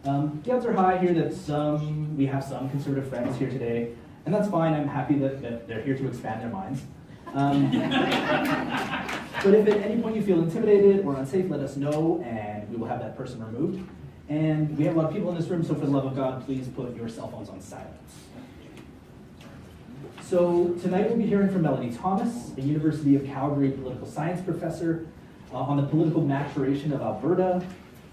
The odds are high here that we have some conservative friends here today, and that's fine. I'm happy that they're here to expand their minds. But if at any point you feel intimidated or unsafe, let us know, and we will have that person removed. And we have a lot of people in this room, so for the love of God, please put your cell phones on silent. So tonight we'll be hearing from Melanie Thomas, a University of Calgary political science professor, on the political maturation of Alberta.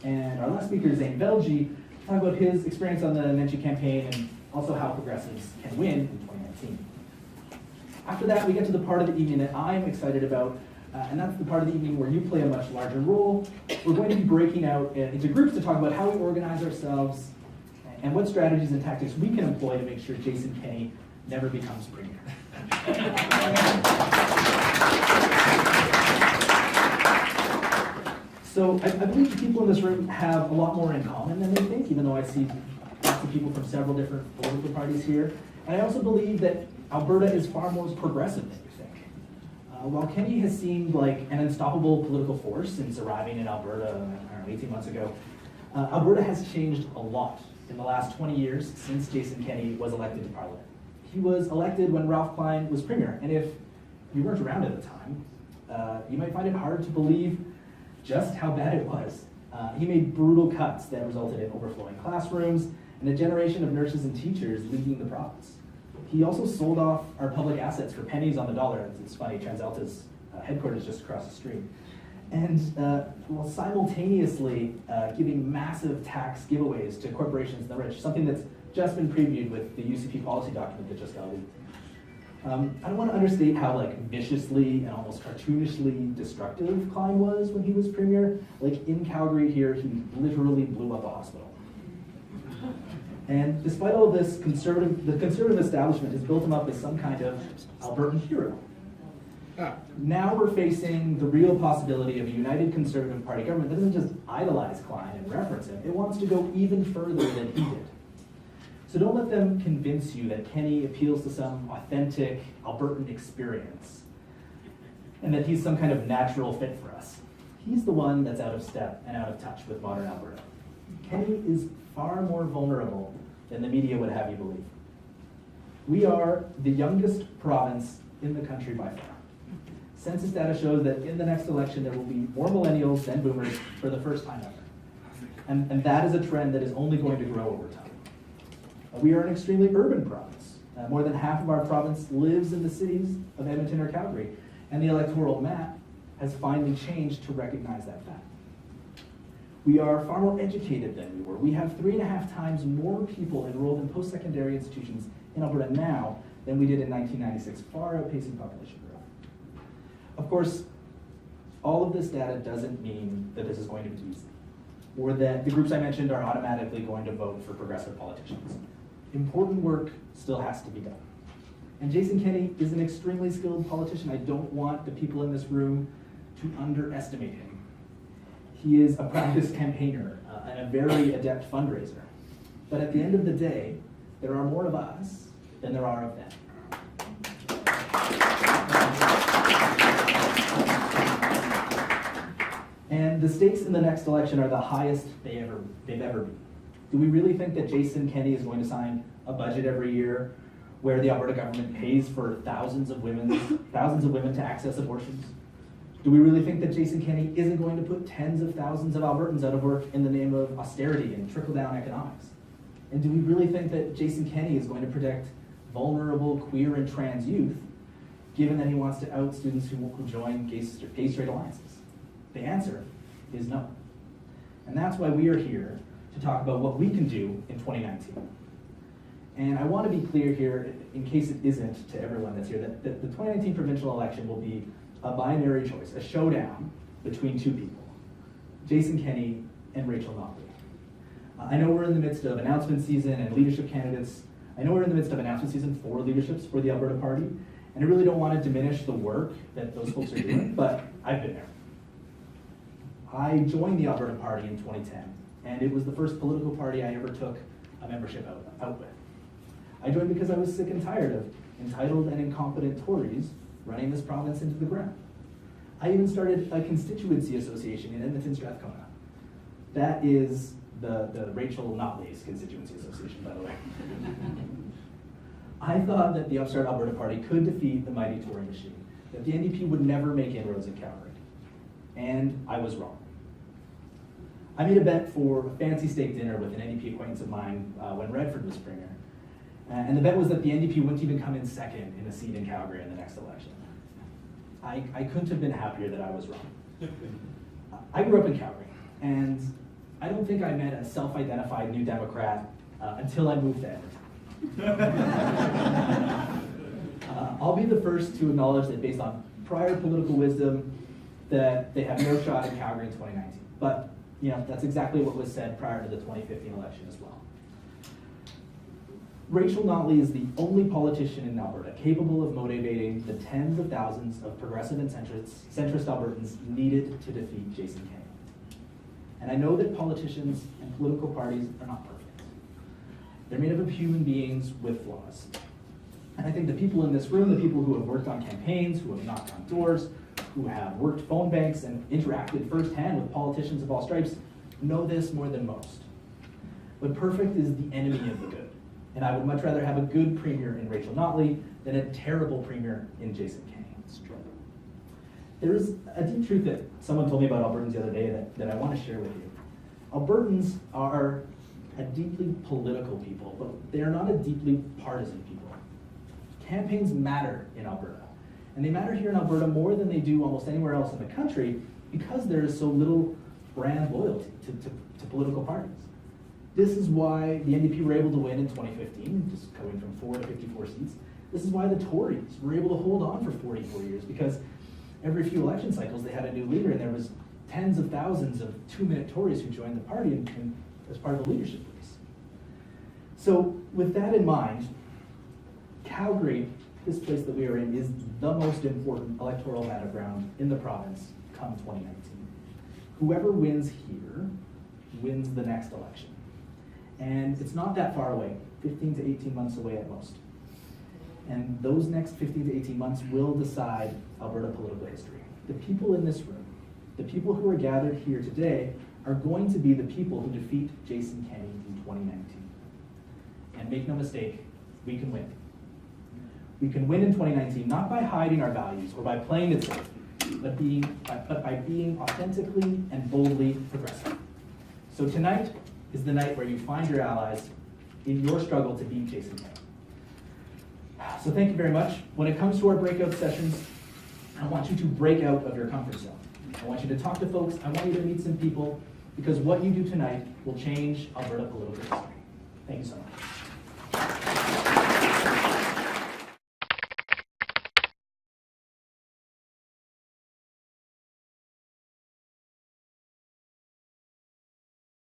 And our last speaker, Zane Belgi, talk about his experience on the Nenshi campaign and also how progressives can win in 2019. After that, we get to the part of the evening that I'm excited about, and that's the part of the evening where you play a much larger role. We're going to be breaking out into groups to talk about how we organize ourselves and what strategies and tactics we can employ to make sure Jason Kinney never becomes premier. So I believe the people in this room have a lot more in common than they think, even though I see lots of people from several different political parties here. And I also believe that Alberta is far more progressive than you think. While Kinney has seemed like an unstoppable political force since arriving in Alberta, I don't know, 18 months ago, Alberta has changed a lot in the last 20 years since Jason Kinney was elected to Parliament. He was elected when Ralph Klein was premier, and if you weren't around at the time, you might find it hard to believe just how bad it was. He made brutal cuts that resulted in overflowing classrooms and a generation of nurses and teachers leaving the province. He also sold off our public assets for pennies on the dollar. It's funny, TransAlta's headquarters just across the street. And while simultaneously giving massive tax giveaways to corporations and the rich, something that's just been previewed with the UCP policy document that just got leaked. I don't want to understate how viciously and almost cartoonishly destructive Klein was when he was premier. In Calgary here, he literally blew up a hospital. And despite all this, the conservative establishment has built him up as some kind of Albertan hero. Now we're facing the real possibility of a united Conservative Party government that doesn't just idolize Klein and reference him. It wants to go even further than he did. So don't let them convince you that Kinney appeals to some authentic Albertan experience and that he's some kind of natural fit for us. He's the one that's out of step and out of touch with modern Alberta. Kinney is far more vulnerable than the media would have you believe. We are the youngest province in the country by far. Census data shows that in the next election there will be more millennials than boomers for the first time ever. And that is a trend that is only going to grow over time. We are an extremely urban province. More than half of our province lives in the cities of Edmonton or Calgary, and the electoral map has finally changed to recognize that fact. We are far more educated than we were. We have 3.5 times more people enrolled in post-secondary institutions in Alberta now than we did in 1996, far outpacing population growth. Of course, all of this data doesn't mean that this is going to be easy, or that the groups I mentioned are automatically going to vote for progressive politicians. Important work still has to be done. And Jason Kinney is an extremely skilled politician. I don't want the people in this room to underestimate him. He is a practiced campaigner and a very adept fundraiser. But at the end of the day, there are more of us than there are of them. And the stakes in the next election are the highest they've ever been. Do we really think that Jason Kinney is going to sign a budget every year where the Alberta government pays for thousands of women to access abortions? Do we really think that Jason Kinney isn't going to put tens of thousands of Albertans out of work in the name of austerity and trickle-down economics? And do we really think that Jason Kinney is going to protect vulnerable queer and trans youth, given that he wants to out students who join gay-straight alliances? The answer is no. And that's why we are here to talk about what we can do in 2019. And I want to be clear here, in case it isn't to everyone that's here, that the 2019 provincial election will be a binary choice, a showdown between two people, Jason Kinney and Rachel Notley. I know we're in the midst of announcement season and leadership candidates. I know we're in the midst of announcement season for leaderships for the Alberta Party, and I really don't want to diminish the work that those folks are doing, but I've been there. I joined the Alberta Party in 2010, and it was the first political party I ever took a membership out with. I joined because I was sick and tired of entitled and incompetent Tories running this province into the ground. I even started a constituency association in Edmonton, Strathcona. That is the Rachel Notley's Constituency Association, by the way. I thought that the upstart Alberta Party could defeat the mighty Tory machine, that the NDP would never make inroads in Calgary. And I was wrong. I made a bet for a fancy steak dinner with an NDP acquaintance of mine when Redford was premier. And the bet was that the NDP wouldn't even come in second in a seat in Calgary in the next election. I couldn't have been happier that I was wrong. I grew up in Calgary, and I don't think I met a self-identified New Democrat until I moved to Edmonton. I'll be the first to acknowledge that based on prior political wisdom, that they have no shot in Calgary in 2019. But that's exactly what was said prior to the 2015 election as well. Rachel Notley is the only politician in Alberta capable of motivating the tens of thousands of progressive and centrist Albertans needed to defeat Jason Kenney. And I know that politicians and political parties are not perfect. They're made up of human beings with flaws. And I think the people in this room, the people who have worked on campaigns, who have knocked on doors, who have worked phone banks and interacted firsthand with politicians of all stripes, know this more than most. But perfect is the enemy of the good. And I would much rather have a good premier in Rachel Notley than a terrible premier in Jason Kenney. There is a deep truth that someone told me about Albertans the other day that I want to share with you. Albertans are a deeply political people, but they are not a deeply partisan people. Campaigns matter in Alberta. And they matter here in Alberta more than they do almost anywhere else in the country because there is so little brand loyalty to political parties. This is why the NDP were able to win in 2015, just going from 4 to 54 seats. This is why the Tories were able to hold on for 44 years, because every few election cycles they had a new leader, and there was tens of thousands of two-minute Tories who joined the party and as part of the leadership race. So with that in mind, Calgary, this place that we are in, is the most important electoral battleground in the province come 2019. Whoever wins here wins the next election. And it's not that far away, 15 to 18 months away at most. And those next 15 to 18 months will decide Alberta political history. The people in this room, the people who are gathered here today, are going to be the people who defeat Jason Kenney in 2019. And make no mistake, we can win. We can win in 2019, not by hiding our values or by playing it safe, but by being authentically and boldly progressive. So tonight is the night where you find your allies in your struggle to beat Jason Kenney. So thank you very much. When it comes to our breakout sessions, I want you to break out of your comfort zone. I want you to talk to folks. I want you to meet some people, because what you do tonight will change Alberta political history.